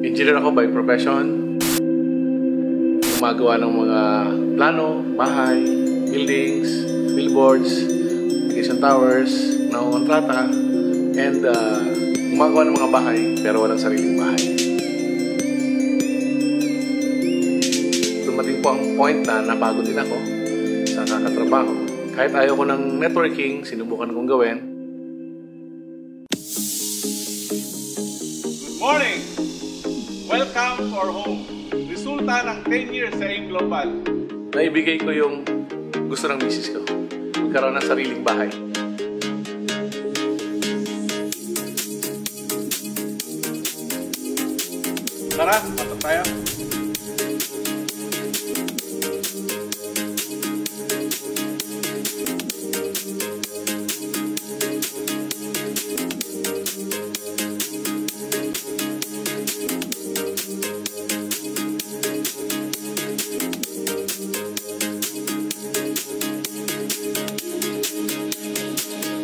Engineer ako by profession. Gumagawa ng mga plano, bahay, buildings, billboards, communication towers, nakukontrata, and gumagawa ng mga bahay pero walang sariling bahay. Dumating po ang point na napagod din ako sa kakatrabaho. Kahit ayaw ko ng networking, sinubukan kong gawin. Good morning! Welcome to our home. Resulta ng 10 years sa AIM Global. Naibigay ko yung gusto ng misis ko. Magkaroon ng sariling bahay. Tara, pasok tayo.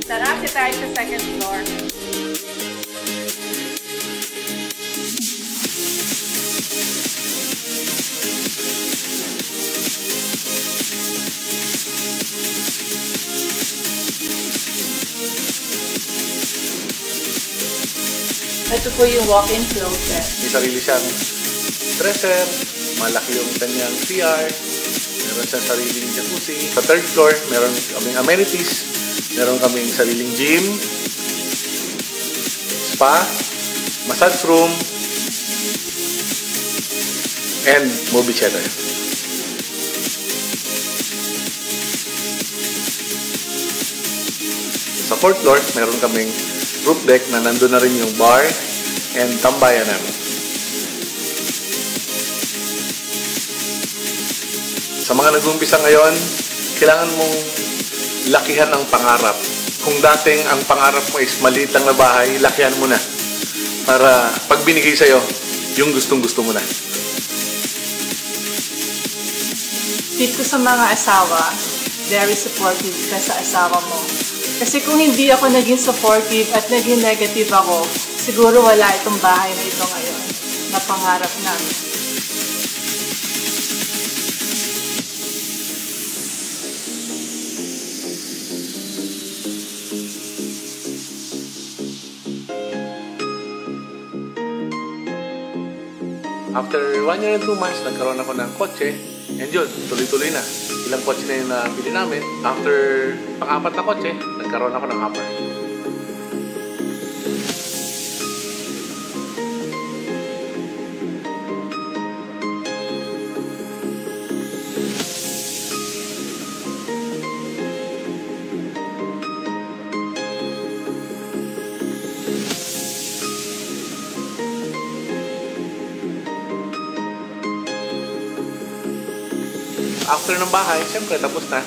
Tara, kasi tayo sa second floor. Ito po yung walk-in closet. May sarili siyang dresser, malaki yung kanyang CR, meron siyang sariling jacuzzi. Sa third floor, meron kaming amenities, meron kaming sariling gym, spa, massage room, and movie theater. Sa fourth floor, meron kaming roof deck na nandun na rin yung bar and tambayan namin. Sa mga nag-uumpisa ngayon, kailangan mong lakihan ang pangarap. Kung dating ang pangarap mo is maliit lang na bahay, lakihan mo na. Para pag binigay sa'yo, yung gustong-gusto mo na. Tip ko sa mga asawa, very supportive ka sa asawa mo. Kasi kung hindi ako naging supportive at naging negative ako, siguro wala itong bahay na ito ngayon na pangarap namin. After 1 year and 2 months, nagkaroon ako ng kotse. And yun, tuloy-tuloy na. Ilang kotse na yung nabili namin. After pang-apat na kotse, nagkaroon ako ng hopper. After ng bahay, siyempre tapos na.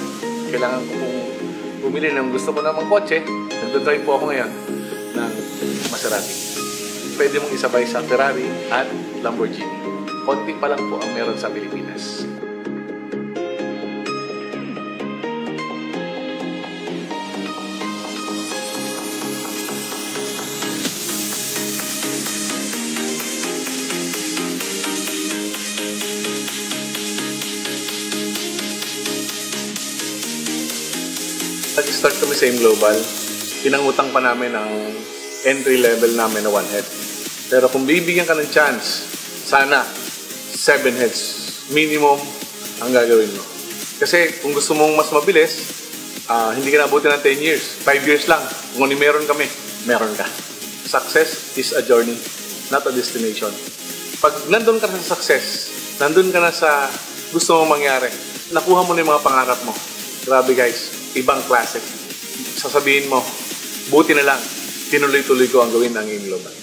Kailangan ko pong bumili ng gusto ko namang kotse. Nagdodrive po ako ngayon ng Maserati. Pwede mong isabay sa Ferrari at Lamborghini. Konti pa lang po ang meron sa Pilipinas. Nag-start kami sa AIM Global, pinangutang pa namin ang entry level namin na 1 head. Pero kung bibigyan ka ng chance, sana 7 heads minimum ang gagawin mo. Kasi kung gusto mong mas mabilis, hindi ka nabuti ng 10 years. 5 years lang. Kung ano meron kami, meron ka. Success is a journey, not a destination. Pag nandun ka na sa success, nandun ka na sa gusto mong mangyari, nakuha mo na yung mga pangarap mo. Grabe guys. Ibang klase. Sasabihin mo, buti na lang, tinuloy-tuloy ko ang gawin ng AIM Global.